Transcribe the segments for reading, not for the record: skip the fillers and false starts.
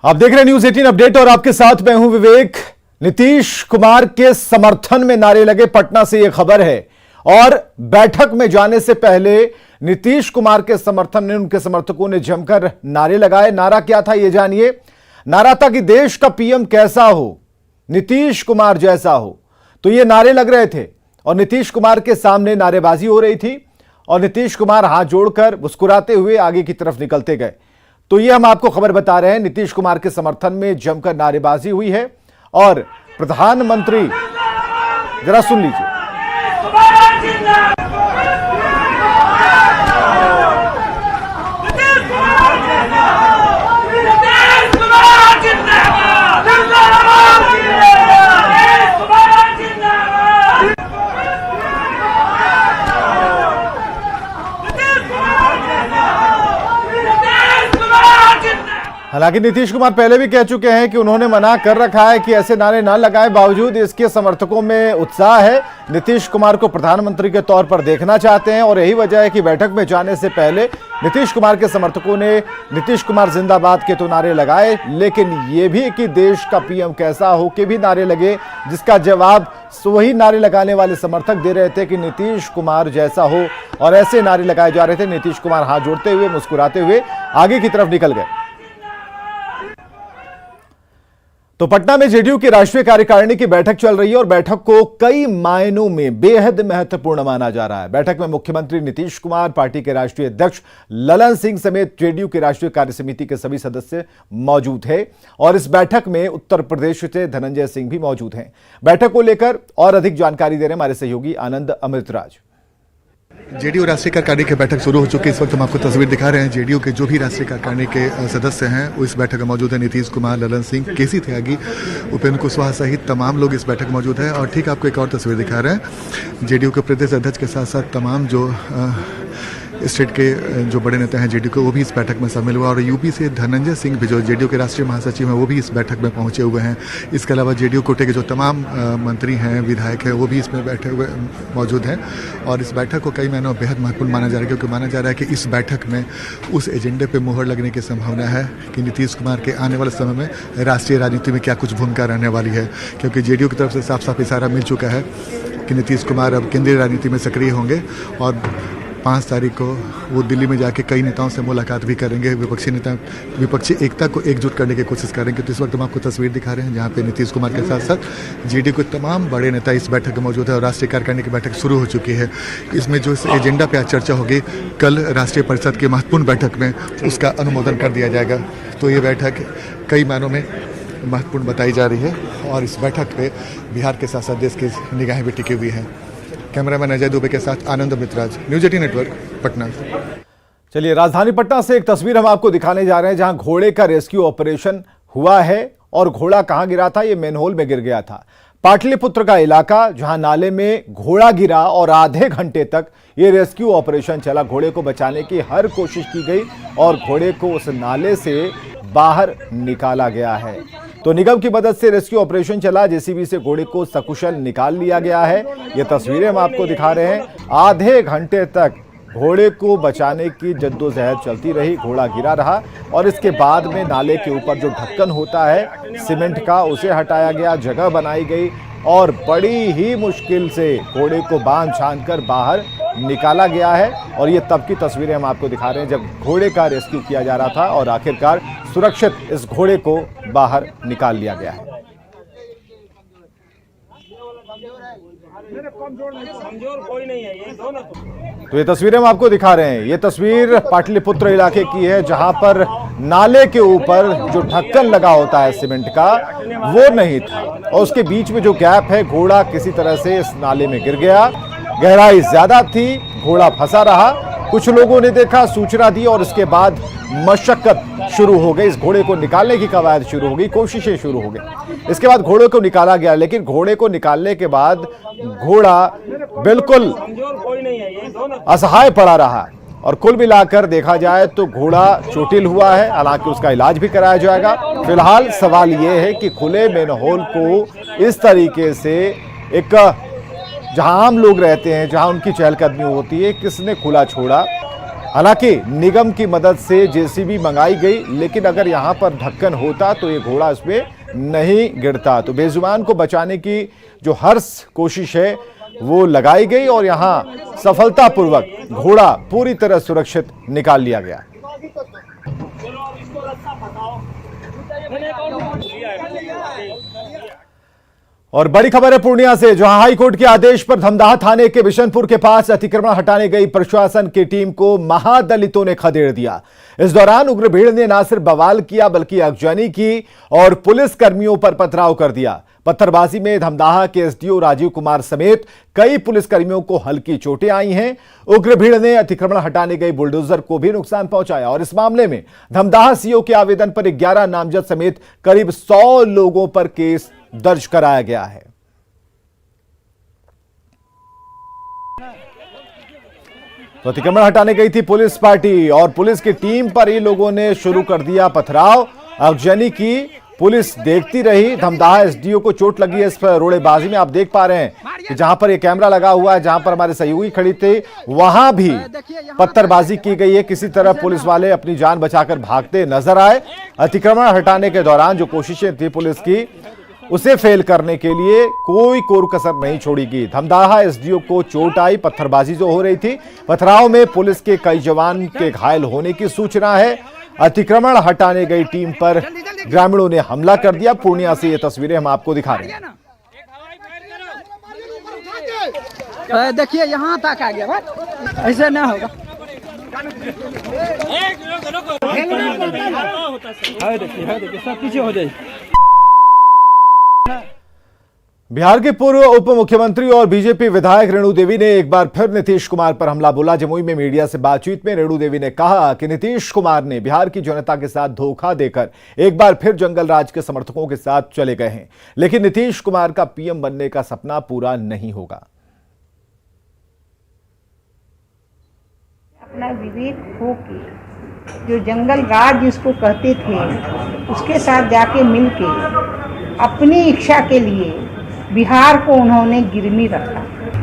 आप देख रहे हैं न्यूज 18 अपडेट और आपके साथ मैं हूं विवेक। नीतीश कुमार के समर्थन में नारे लगे, पटना से यह खबर है। और बैठक में जाने से पहले नीतीश कुमार के समर्थन में उनके समर्थकों ने जमकर नारे लगाए। नारा क्या था ये जानिए। नारा था कि देश का पीएम कैसा हो, नीतीश कुमार जैसा हो। तो ये नारे लग रहे थे और नीतीश कुमार के सामने नारेबाजी हो रही थी और नीतीश कुमार हाथ जोड़कर मुस्कुराते हुए आगे की तरफ निकलते गए। तो ये हम आपको खबर बता रहे हैं, नीतीश कुमार के समर्थन में जमकर नारेबाजी हुई है। और प्रधानमंत्री, जरा सुन लीजिए। हालांकि नीतीश कुमार पहले भी कह चुके हैं कि उन्होंने मना कर रखा है कि ऐसे नारे ना लगाएं, बावजूद इसके समर्थकों में उत्साह है। नीतीश कुमार को प्रधानमंत्री के तौर पर देखना चाहते हैं और यही वजह है कि बैठक में जाने से पहले नीतीश कुमार के समर्थकों ने नीतीश कुमार जिंदाबाद के तो नारे लगाए, लेकिन ये भी कि देश का पीएम कैसा हो के भी नारे लगे, जिसका जवाब वही नारे लगाने वाले समर्थक दे रहे थे कि नीतीश कुमार जैसा हो। और ऐसे नारे लगाए जा रहे थे। नीतीश कुमार हाथ जोड़ते हुए मुस्कुराते हुए आगे की तरफ निकल गए। तो पटना में जेडीयू की राष्ट्रीय कार्यकारिणी की बैठक चल रही है और बैठक को कई मायनों में बेहद महत्वपूर्ण माना जा रहा है। बैठक में मुख्यमंत्री नीतीश कुमार, पार्टी के राष्ट्रीय अध्यक्ष ललन सिंह समेत जेडीयू की राष्ट्रीय कार्यसमिति के सभी सदस्य मौजूद हैं और इस बैठक में उत्तर प्रदेश से धनंजय सिंह भी मौजूद हैं। बैठक को लेकर और अधिक जानकारी दे रहे हैं हमारे सहयोगी आनंद अमृतराज। जेडीयू राष्ट्रीय कार्यकारिणी की बैठक शुरू हो चुकी है। इस वक्त हम आपको तस्वीर दिखा रहे हैं। जेडीयू के जो भी राष्ट्रीय कार्यकारिणी के सदस्य हैं वो इस बैठक में मौजूद है। नीतीश कुमार, ललन सिंह, केसी त्यागी, उपेंद्र कुशवाहा सहित तमाम लोग इस बैठक में मौजूद हैं। और ठीक आपको एक और तस्वीर दिखा रहे हैं। जेडीयू के प्रदेश अध्यक्ष के साथ साथ तमाम जो स्टेट के जो बड़े नेता हैं जेडीयू के, वो भी इस बैठक में शामिल हुआ। और यूपी से धनंजय सिंह भी जो जेडीयू के राष्ट्रीय महासचिव हैं वो भी इस बैठक में पहुंचे हुए हैं। इसके अलावा जेडीयू कोटे के जो तमाम मंत्री हैं, विधायक हैं, वो भी इसमें बैठे हुए मौजूद हैं। और इस बैठक को कई महीनों बेहद महत्वपूर्ण माना जा रहा है, क्योंकि माना जा रहा है कि इस बैठक में उस एजेंडे पर मुहर लगने की संभावना है कि नीतीश कुमार के आने वाले समय में राष्ट्रीय राजनीति में क्या कुछ भूमिका रहने वाली है। क्योंकि जेडीयू की तरफ से साफ साफ इशारा मिल चुका है कि नीतीश कुमार अब केंद्रीय राजनीति में सक्रिय होंगे और 5 तारीख को वो दिल्ली में जाके कई नेताओं से मुलाकात भी करेंगे। विपक्षी एकता को एकजुट करने की कोशिश करेंगे। तो इस वक्त हम आपको तस्वीर दिखा रहे हैं जहाँ पे नीतीश कुमार के साथ साथ जेडीयू के तमाम बड़े नेता इस बैठक में मौजूद है और राष्ट्रीय कार्यकारिणी की बैठक शुरू हो चुकी है। इसमें जो इस एजेंडा पे आज चर्चा होगी, कल राष्ट्रीय परिषद की महत्वपूर्ण बैठक में उसका अनुमोदन कर दिया जाएगा। तो ये बैठक कई मायनों में महत्वपूर्ण बताई जा रही है और इस बैठक पे बिहार के साथ साथ देश की निगाहें भी टिकी हुई हैं। कैमरामैन अजय दुबे के साथ आनंद मित्राज, न्यूज 18 नेटवर्क, पटना। चलिए, राजधानी पटना से एक तस्वीर हम आपको दिखाने जा रहे हैं जहां घोड़े का रेस्क्यू ऑपरेशन हुआ है। और घोड़ा कहां गिरा था? ये मैनहोल में गिर गया था। पाटलिपुत्र का इलाका, जहां नाले में घोड़ा गिरा और आधे घंटे तक ये रेस्क्यू ऑपरेशन चला। घोड़े को बचाने की हर कोशिश की गई और घोड़े को उस नाले से बाहर निकाला गया है। तो निगम की मदद से रेस्क्यू ऑपरेशन चला। जेसीबी से घोड़े को सकुशल निकाल लिया गया है। ये तस्वीरें हम आपको दिखा रहे हैं। आधे घंटे तक घोड़े को बचाने की जद्दोजहद चलती रही। घोड़ा गिरा रहा और इसके बाद में नाले के ऊपर जो ढक्कन होता है सीमेंट का, उसे हटाया गया, जगह बनाई गई और बड़ी ही मुश्किल से घोड़े को बांध छान कर बाहर निकाला गया है। और ये तब की तस्वीरें हम आपको दिखा रहे हैं जब घोड़े का रेस्क्यू किया जा रहा था और आखिरकार सुरक्षित इस घोड़े को बाहर निकाल लिया गया है। तो ये तस्वीरें हम आपको दिखा रहे हैं। ये तस्वीर पाटलिपुत्र इलाके की है जहां पर नाले के ऊपर जो ढक्कन लगा होता है सीमेंट का, वो नहीं था और उसके बीच में जो गैप है, घोड़ा किसी तरह से इस नाले में गिर गया। गहराई ज्यादा थी, घोड़ा फंसा रहा। कुछ लोगों ने देखा, सूचना दी और इसके बाद मशक्कत शुरू हो गई। इस घोड़े को निकालने की कवायद शुरू हो गई, कोशिशें शुरू हो गई। इसके बाद घोड़े को निकाला गया, लेकिन घोड़े को निकालने के बाद घोड़ा बिल्कुल असहाय पड़ा रहा। और कुल मिलाकर देखा जाए तो घोड़ा चोटिल हुआ है। हालांकि उसका इलाज भी कराया जाएगा। फिलहाल सवाल यह है कि खुले मैनहोल को इस तरीके से, एक जहां आम लोग रहते हैं, जहां उनकी चहलकदमी होती है, किसने खुला छोड़ा। हालांकि निगम की मदद से जेसीबी मंगाई गई, लेकिन अगर यहां पर ढक्कन होता तो ये घोड़ा इसमें नहीं गिरता। तो बेजुबान को बचाने की जो हर कोशिश है वो लगाई गई और यहां सफलतापूर्वक घोड़ा पूरी तरह सुरक्षित निकाल लिया गया। और बड़ी खबर है पूर्णिया से, जहां हाईकोर्ट के आदेश पर धमदाहा थाने के बिशनपुर के पास अतिक्रमण हटाने गई प्रशासन की टीम को महादलितों ने खदेड़ दिया। इस दौरान उग्र भीड़ ने न सिर्फ बवाल किया बल्कि आगजनी की और पुलिस कर्मियों पर पथराव कर दिया। पत्थरबाजी में धमदाहा के एसडीओ राजीव कुमार समेत कई पुलिसकर्मियों को हल्की चोटें आई हैं। उग्र भीड़ ने अतिक्रमण हटाने गई बुलडोजर को भी नुकसान पहुंचाया और इस मामले में धमदाहा सीओ के आवेदन पर 11 नामजद समेत करीब 100 लोगों पर केस दर्ज कराया गया है। तो अतिक्रमण हटाने गई थी पुलिस पार्टी और पुलिस की टीम पर ही लोगों ने शुरू कर दिया पथराव, आगजनी की। पुलिस देखती रही। धमदाहा एसडीओ को चोट लगी है इस पर रोड़ेबाजी में। आप देख पा रहे हैं कि जहां पर ये कैमरा लगा हुआ है, जहां पर हमारे सहयोगी खड़ी थे, वहां भी पत्थरबाजी की गई है। किसी तरह पुलिस वाले अपनी जान बचाकर भागते नजर आए। अतिक्रमण हटाने के दौरान जो कोशिशें थी पुलिस की, उसे फेल करने के लिए कोई कोर कसर नहीं छोड़ी गई। धमदाहा एसडीओ को चोट आई, पत्थरबाजी जो हो रही थी, पथराव में पुलिस के कई जवान के घायल होने की सूचना है। अतिक्रमण हटाने गई टीम पर ग्रामीणों ने हमला कर दिया। पूर्णिया से ये तस्वीरें हम आपको दिखा रहे हैं। देखिए यहाँ तक आ गया, ऐसे ना होगा। देखिए सब पीछे हो जाए। बिहार के पूर्व उप मुख्यमंत्री और बीजेपी विधायक रेणु देवी ने एक बार फिर नीतीश कुमार पर हमला बोला। जमुई में मीडिया से बातचीत में रेणु देवी ने कहा कि नीतीश कुमार ने बिहार की जनता के साथ धोखा देकर एक बार फिर जंगल राज के समर्थकों के साथ चले गए हैं, लेकिन नीतीश कुमार का पीएम बनने का सपना पूरा नहीं होगा। अपना विवेक खो के जो जंगल राज जिसको कहते थे उसके साथ जाके मिलके अपनी इच्छा के लिए बिहार को उन्होंने गिरनी रखा।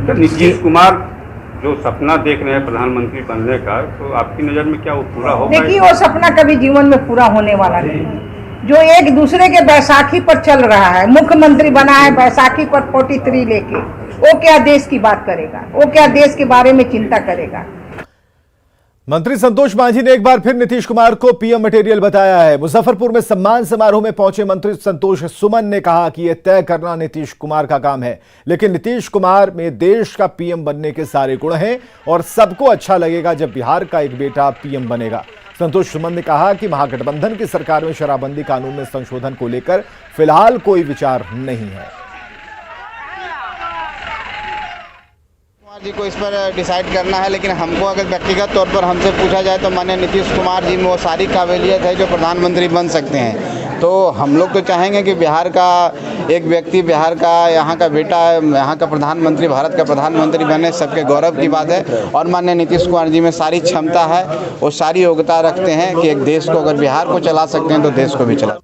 तो नीतीश कुमार जो सपना देख रहे हैं प्रधानमंत्री बनने का, तो आपकी नज़र में क्या वो पूरा होगा? देखिए वो सपना कभी जीवन में पूरा होने वाला नहीं। जो एक दूसरे के बैसाखी पर चल रहा है, मुख्यमंत्री बना है बैसाखी पर 43 लेके, वो क्या देश की बात करेगा? वो क्या देश के बारे में चिंता करेगा? मंत्री संतोष मांझी ने एक बार फिर नीतीश कुमार को पीएम मटेरियल बताया है। मुजफ्फरपुर में सम्मान समारोह में पहुंचे मंत्री संतोष सुमन ने कहा कि यह तय करना नीतीश कुमार का काम है, लेकिन नीतीश कुमार में देश का पीएम बनने के सारे गुण हैं और सबको अच्छा लगेगा जब बिहार का एक बेटा पीएम बनेगा। संतोष सुमन ने कहा कि महागठबंधन की सरकार में शराबबंदी कानून में संशोधन को लेकर फिलहाल कोई विचार नहीं है। जी को इस पर डिसाइड करना है, लेकिन हमको अगर व्यक्तिगत तौर पर हमसे पूछा जाए तो माननीय नीतीश कुमार जी में वो सारी काबिलियत है जो प्रधानमंत्री बन सकते हैं। तो हम लोग तो चाहेंगे कि बिहार का एक व्यक्ति, बिहार का यहाँ का बेटा, यहाँ का प्रधानमंत्री, भारत का प्रधानमंत्री बने, सबके गौरव की बात है। और माननीय नीतीश कुमार जी में सारी क्षमता है, वो सारी योग्यता रखते हैं कि एक देश को अगर बिहार को चला सकते हैं तो देश को भी चला।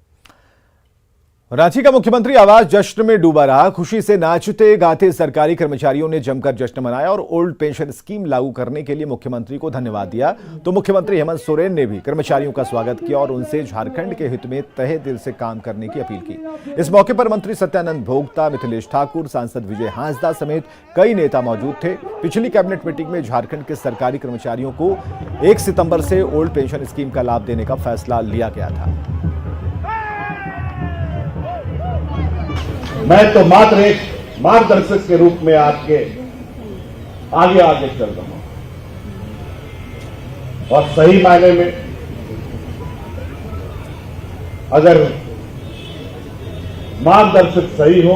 रांची का मुख्यमंत्री आवास जश्न में डूबा रहा। खुशी से नाचते गाते सरकारी कर्मचारियों ने जमकर जश्न मनाया और ओल्ड पेंशन स्कीम लागू करने के लिए मुख्यमंत्री को धन्यवाद दिया। तो मुख्यमंत्री हेमंत सोरेन ने भी कर्मचारियों का स्वागत किया और उनसे झारखंड के हित में तहे दिल से काम करने की अपील की। इस मौके पर मंत्री सत्यानंद भोक्ता, मिथिलेश ठाकुर, सांसद विजय हांसदा समेत कई नेता मौजूद थे। पिछली कैबिनेट मीटिंग में झारखंड के सरकारी कर्मचारियों को 1 सितंबर से ओल्ड पेंशन स्कीम का लाभ देने का फैसला लिया गया था। मैं तो मात्र एक मार्गदर्शक के रूप में आपके आगे चल रहा हूं और सही मायने में अगर मार्गदर्शक सही हो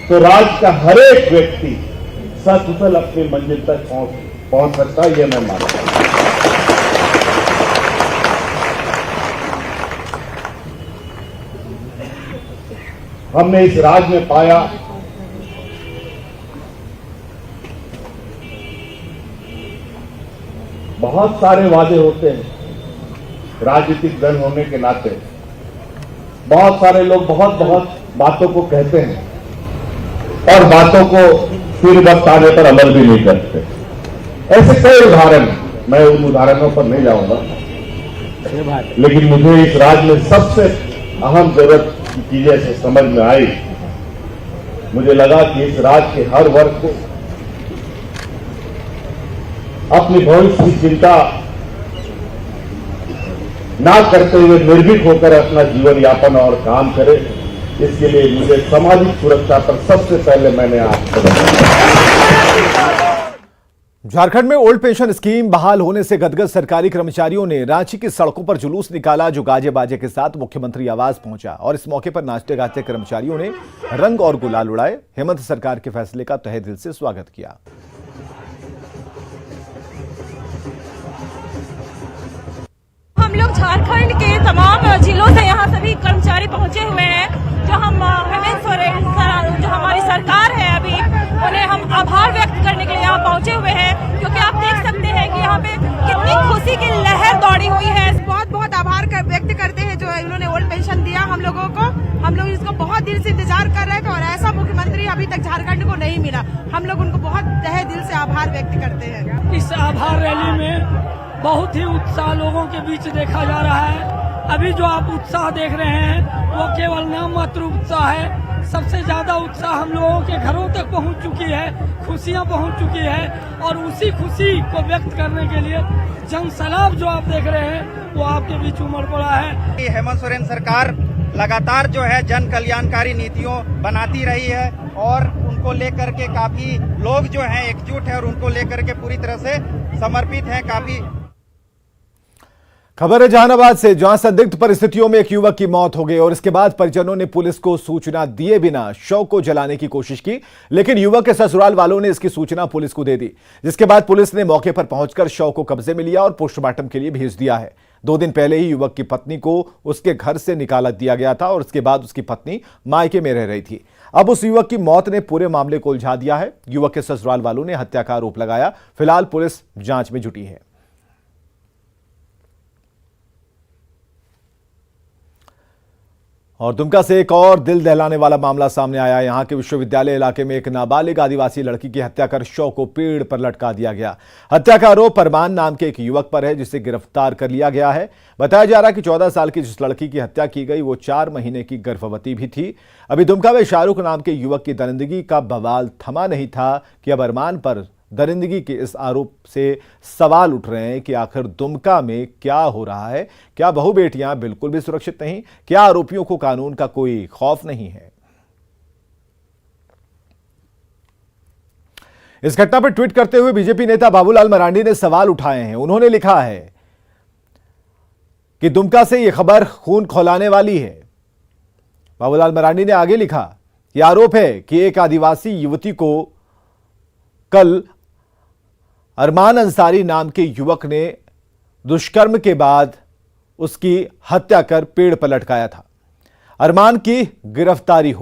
तो राज्य का हर एक व्यक्ति सकुशल अपनी मंजिल तक पहुंच सकता है, यह मैं मानता हूं। हमने इस राज्य में पाया बहुत सारे वादे होते हैं राजनीतिक दल होने के नाते। बहुत सारे लोग बहुत बातों को कहते हैं और बातों को फिर वक्त आने पर अमल भी नहीं करते। ऐसे कई उदाहरण, मैं उन उदाहरणों पर नहीं जाऊंगा, लेकिन मुझे इस राज्य में सबसे अहम जरूरत की चीजें से समझ में आई। मुझे लगा कि इस राज्य के हर वर्ग को अपनी भविष्य की चिंता ना करते हुए निर्भीक होकर अपना जीवन यापन और काम करे, इसके लिए मुझे सामाजिक सुरक्षा पर सबसे पहले मैंने झारखंड में ओल्ड पेंशन स्कीम बहाल होने से गदगद सरकारी कर्मचारियों ने रांची की सड़कों पर जुलूस निकाला, जो गाजे बाजे के साथ मुख्यमंत्री आवास पहुंचा और इस मौके पर नाचते गाते कर्मचारियों ने रंग और गुलाल उड़ाए। हेमंत सरकार के फैसले का तहे दिल से स्वागत किया। हम लोग झारखंड के तमाम जिलों से यहाँ सभी कर्मचारी पहुंचे हुए हैं, जो हम हेमंत सोरेन जो हमारी सरकार है अभी, उन्हें हम आभार व्यक्त करने के लिए यहाँ पहुंचे हुए हैं, क्योंकि आप देख सकते हैं कि यहाँ पे कितनी खुशी की लहर दौड़ी हुई है। बहुत बहुत आभार व्यक्त करते हैं जो इन्होंने ओल्ड पेंशन दिया हम लोगों को। हम लोग इसको बहुत दिल से इंतजार कर रहे थे और ऐसा मुख्यमंत्री अभी तक झारखंड को नहीं मिला। हम लोग उनको बहुत तहे दिल से आभार व्यक्त करते हैं। इस आभार रैली में बहुत ही उत्साह लोगों के बीच देखा जा रहा है। अभी जो आप उत्साह देख रहे हैं वो केवल नाम मात्र उत्साह है। सबसे ज्यादा उत्साह हम लोगों के घरों तक पहुंच चुकी है, खुशियां पहुंच चुकी है और उसी खुशी को व्यक्त करने के लिए जनसैलाब जो आप देख रहे हैं वो आपके बीच उमड़ पड़ा है। हेमंत सोरेन सरकार लगातार जो है जन कल्याणकारी नीतियों बनाती रही है और उनको लेकर के काफी लोग जो हैं एकजुट है और उनको लेकर के पूरी तरह से समर्पित हैं। काफी खबर है जहानाबाद से, जहां संदिग्ध परिस्थितियों में एक युवक की मौत हो गई और इसके बाद परिजनों ने पुलिस को सूचना दिए बिना शव को जलाने की कोशिश की, लेकिन युवक के ससुराल वालों ने इसकी सूचना पुलिस को दे दी, जिसके बाद पुलिस ने मौके पर पहुंचकर शव को कब्जे में लिया और पोस्टमार्टम के लिए भेज दिया है। 2 दिन पहले ही युवक की पत्नी को उसके घर से निकाल दिया गया था और उसके बाद उसकी पत्नी मायके में रह रही थी। अब उस युवक की मौत ने पूरे मामले को उलझा दिया है। युवक के ससुराल वालों ने हत्या का आरोप लगाया। फिलहाल पुलिस जांच में जुटी है। और दुमका से एक और दिल दहलाने वाला मामला सामने आया। यहां के विश्वविद्यालय इलाके में एक नाबालिग आदिवासी लड़की की हत्या कर शव को पेड़ पर लटका दिया गया। हत्या का आरोप अरमान नाम के एक युवक पर है, जिसे गिरफ्तार कर लिया गया है। बताया जा रहा है कि 14 साल की जिस लड़की की हत्या की गई वो 4 महीने की गर्भवती भी थी। अभी दुमका में शाहरुख नाम के युवक की दरिंदगी का बवाल थमा नहीं था कि अब अरमान पर दरिंदगी के इस आरोप से सवाल उठ रहे हैं कि आखिर दुमका में क्या हो रहा है। क्या बहू बेटियां बिल्कुल भी सुरक्षित नहीं? क्या आरोपियों को कानून का कोई खौफ नहीं है? इस घटना पर ट्वीट करते हुए बीजेपी नेता बाबूलाल मरांडी ने सवाल उठाए हैं। उन्होंने लिखा है कि दुमका से यह खबर खून खौलाने वाली है। बाबूलाल मरांडी ने आगे लिखा, यह आरोप है कि एक आदिवासी युवती को कल अरमान अंसारी नाम के युवक ने दुष्कर्म के बाद उसकी हत्या कर पेड़ पर लटकाया था। अरमान की गिरफ्तारी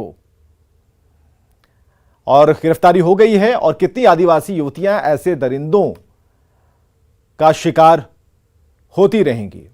हो गई है और कितनी आदिवासी युवतियां ऐसे दरिंदों का शिकार होती रहेंगी।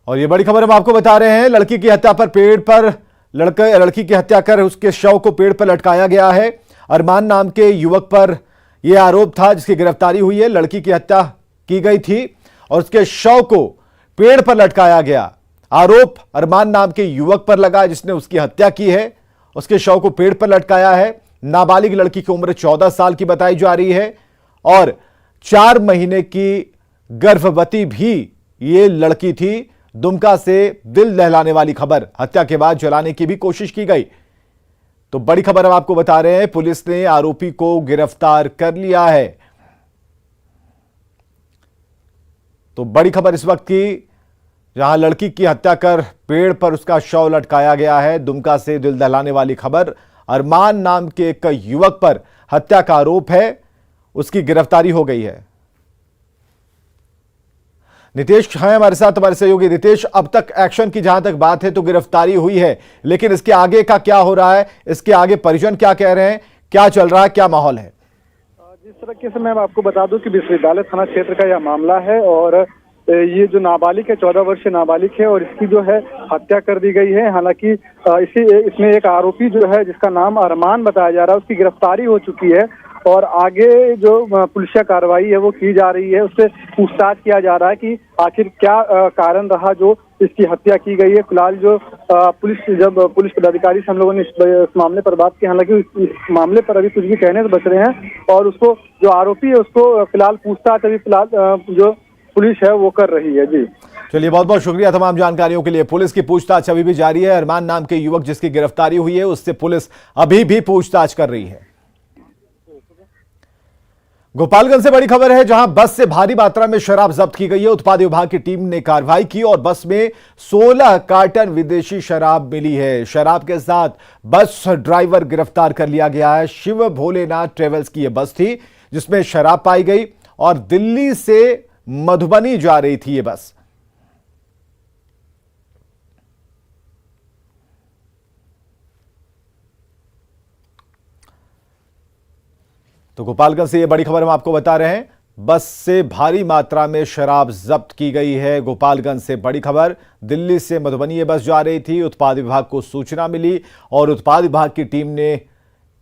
और ये बड़ी खबर हम आपको बता रहे हैं। लड़की की हत्या पर पेड़ पर लड़की की हत्या कर उसके शव को पेड़ पर लटकाया गया है। अरमान नाम के युवक पर यह आरोप था जिसकी गिरफ्तारी हुई है। लड़की की हत्या की गई थी और उसके शव को पेड़ पर लटकाया गया। आरोप अरमान नाम के युवक पर लगा जिसने उसकी हत्या की है, उसके शव को पेड़ पर लटकाया है। नाबालिग लड़की की उम्र 14 साल की बताई जा रही है और 4 महीने की गर्भवती भी ये लड़की थी। दुमका से दिल दहलाने वाली खबर, हत्या के बाद जलाने की भी कोशिश की गई। तो बड़ी खबर हम आपको बता रहे हैं, पुलिस ने आरोपी को गिरफ्तार कर लिया है। तो बड़ी खबर इस वक्त की, जहां लड़की की हत्या कर पेड़ पर उसका शव लटकाया गया है। दुमका से दिल दहलाने वाली खबर, अरमान नाम के एक युवक पर हत्या का आरोप है, उसकी गिरफ्तारी हो गई है। नितेश हैं हमारे साथ, हमारे सहयोगी। नितेश, अब तक एक्शन की जहां तक बात है तो गिरफ्तारी हुई है, लेकिन इसके आगे का क्या हो रहा है? इसके आगे परिजन क्या कह रहे हैं? क्या चल रहा है? क्या माहौल है? जिस तरीके से मैं आपको बता दूं कि विश्वविद्यालय थाना क्षेत्र का यह मामला है और ये जो नाबालिग है 14 वर्षीय नाबालिग है और इसकी जो है हत्या कर दी गई है। हालांकि इसमें एक आरोपी जो है जिसका नाम अरमान बताया जा रहा है, उसकी गिरफ्तारी हो चुकी है और आगे जो पुलिसिया कार्रवाई है वो की जा रही है। उससे पूछताछ किया जा रहा है कि आखिर क्या कारण रहा जो इसकी हत्या की गई है। फिलहाल जो पुलिस पदाधिकारी से हम लोगों ने इस मामले पर बात की, हालांकि इस मामले पर अभी कुछ भी कहने से बच रहे हैं और उसको जो आरोपी है उसको फिलहाल पूछताछ अभी फिलहाल जो पुलिस है वो कर रही है। जी चलिए, बहुत बहुत शुक्रिया तमाम जानकारियों के लिए। पुलिस की पूछताछ अभी भी जारी है। अरमान नाम के युवक जिसकी गिरफ्तारी हुई है उससे पुलिस अभी भी पूछताछ कर रही है। गोपालगंज से बड़ी खबर है, जहां बस से भारी मात्रा में शराब जब्त की गई है। उत्पाद विभाग की टीम ने कार्रवाई की और बस में 16 कार्टन विदेशी शराब मिली है। शराब के साथ बस ड्राइवर गिरफ्तार कर लिया गया है। शिव भोलेनाथ ट्रेवल्स की यह बस थी जिसमें शराब पाई गई और दिल्ली से मधुबनी जा रही थी ये बस। तो गोपालगंज से ये बड़ी खबर हम आपको बता रहे हैं, बस से भारी मात्रा में शराब जब्त की गई है। गोपालगंज से बड़ी खबर, दिल्ली से मधुबनी ये बस जा रही थी। उत्पाद विभाग को सूचना मिली और उत्पाद विभाग की टीम ने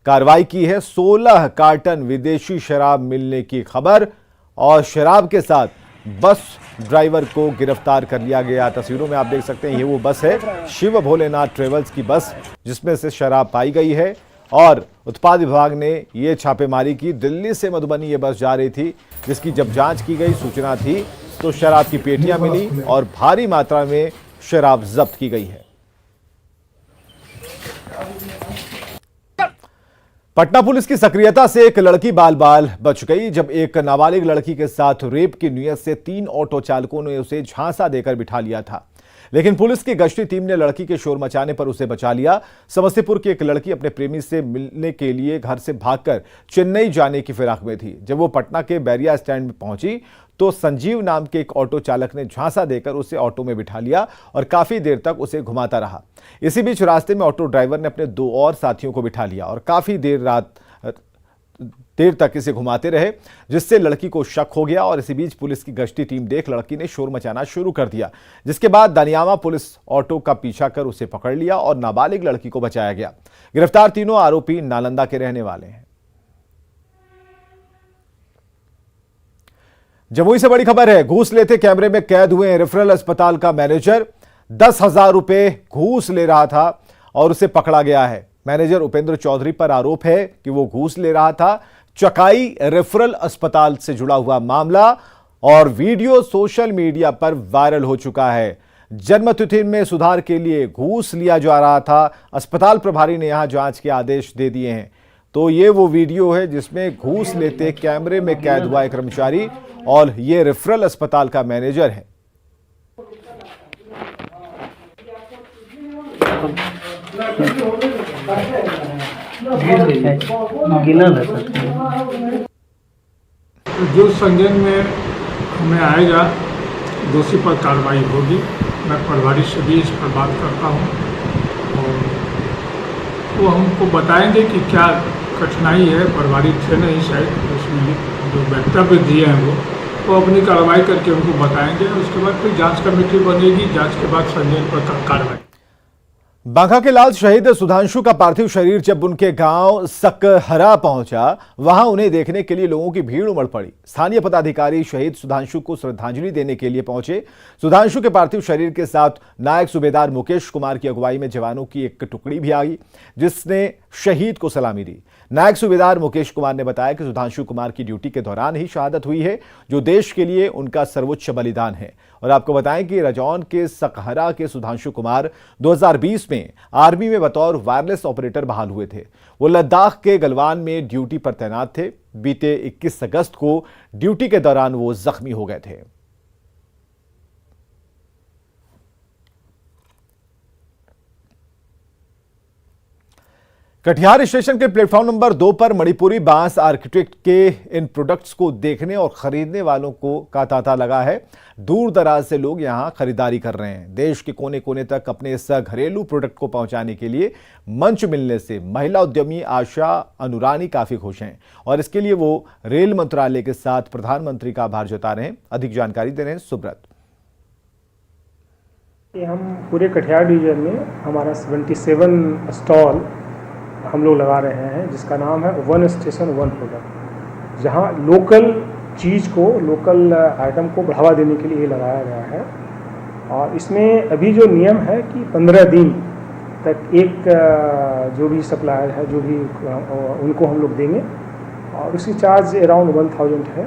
कार्रवाई की है। 16 कार्टन विदेशी शराब मिलने की खबर और शराब के साथ बस ड्राइवर को गिरफ्तार कर लिया गया। तस्वीरों में आप देख सकते हैं ये वो बस है, शिव भोलेनाथ ट्रेवल्स की बस, जिसमें से शराब पाई गई है और उत्पाद विभाग ने ये छापेमारी की। दिल्ली से मधुबनी ये बस जा रही थी, जिसकी जब जांच की गई सूचना थी तो शराब की पेटियां मिली और भारी मात्रा में शराब जब्त की गई है। पटना पुलिस की सक्रियता से एक लड़की बाल बाल बच गई। जब एक नाबालिग लड़की के साथ रेप की नीयत से 3 ऑटो चालकों ने उसे झांसा देकर बिठा लिया था, लेकिन पुलिस की गश्ती टीम ने लड़की के शोर मचाने पर उसे बचा लिया। समस्तीपुर की एक लड़की अपने प्रेमी से मिलने के लिए घर से भागकर चेन्नई जाने की फिराक में थी। जब वो पटना के बैरिया स्टैंड में पहुंची तो संजीव नाम के एक ऑटो चालक ने झांसा देकर उसे ऑटो में बिठा लिया और काफी देर तक उसे घुमाता रहा। इसी बीच रास्ते में ऑटो ड्राइवर ने अपने 2 और साथियों को बिठा लिया और काफी देर तक इसे घुमाते रहे, जिससे लड़की को शक हो गया और इसी बीच पुलिस की गश्ती टीम देख लड़की ने शोर मचाना शुरू कर दिया, जिसके बाद दनियामा पुलिस ऑटो का पीछा कर उसे पकड़ लिया और नाबालिग लड़की को बचाया गया। गिरफ्तार तीनों आरोपी नालंदा के रहने वाले हैं। जमुई से बड़ी खबर है, घूस लेते कैमरे में कैद हुए रेफरल अस्पताल का मैनेजर। 10,000 रुपए घूस ले रहा था और उसे पकड़ा गया है। मैनेजर उपेंद्र चौधरी पर आरोप है कि वो घूस ले रहा था। चकाई रेफरल अस्पताल से जुड़ा हुआ मामला और वीडियो सोशल मीडिया पर वायरल हो चुका है। जन्मतिथि में सुधार के लिए घूस लिया जा रहा था। अस्पताल प्रभारी ने यहां जांच के आदेश दे दिए हैं। तो ये वो वीडियो है जिसमें घूस लेते कैमरे में कैद हुआ एक कर्मचारी और ये रेफरल अस्पताल का मैनेजर है। जो संज्ञान में हमें आएगा दोषी पर कार्रवाई होगी। मैं प्रभारी से भी इस पर बात करता हूँ और वो हमको बताएंगे कि क्या कठिनाई है। प्रभारी थे नहीं शायद, उसमें जो वक्तव्य दिए हैं वो अपनी कार्रवाई करके उनको बताएंगे। उसके बाद फिर जांच कमेटी बनेगी, जांच के बाद संज्ञान पर कार्रवाई। बांका के लाल शहीद सुधांशु का पार्थिव शरीर जब उनके गांव सकहरा पहुंचा, वहां उन्हें देखने के लिए लोगों की भीड़ उमड़ पड़ी। स्थानीय पदाधिकारी शहीद सुधांशु को श्रद्धांजलि देने के लिए पहुंचे। सुधांशु के पार्थिव शरीर के साथ नायक सूबेदार मुकेश कुमार की अगुवाई में जवानों की एक टुकड़ी भी आई, जिसने शहीद को सलामी दी। नायक सूबेदार मुकेश कुमार ने बताया कि सुधांशु कुमार की ड्यूटी के दौरान ही शहादत हुई है, जो देश के लिए उनका सर्वोच्च बलिदान है। और आपको बताएं कि रजौन के सकहरा के सुधांशु कुमार 2020 में आर्मी में बतौर वायरलेस ऑपरेटर बहाल हुए थे। वो लद्दाख के गलवान में ड्यूटी पर तैनात थे। बीते 21 अगस्त को ड्यूटी के दौरान वो जख्मी हो गए थे। कटिहार स्टेशन के प्लेटफॉर्म नंबर 2 पर मणिपुरी बांस आर्किटेक्ट के इन प्रोडक्ट्स को देखने और खरीदने वालों को का तांता लगा है। दूर दराज से लोग यहां खरीदारी कर रहे हैं। देश के कोने कोने तक अपने इस घरेलू प्रोडक्ट को पहुंचाने के लिए मंच मिलने से महिला उद्यमी आशा अनुरानी काफी खुश हैं और इसके लिए वो रेल मंत्रालय के साथ प्रधानमंत्री का आभार जता रहे हैं। अधिक जानकारी दे रहे हैं सुब्रत। कि हम पूरे कटिहार डिवीजन में हमारा 77 स्टॉल हम लोग लगा रहे हैं, जिसका नाम है वन स्टेशन वन प्रोडक्ट, जहां लोकल चीज़ को, लोकल आइटम को बढ़ावा देने के लिए ये लगाया गया है। और इसमें अभी जो नियम है कि 15 दिन तक एक जो भी सप्लायर है, जो भी उनको हम लोग देंगे, और उसकी चार्ज अराउंड 1000 है।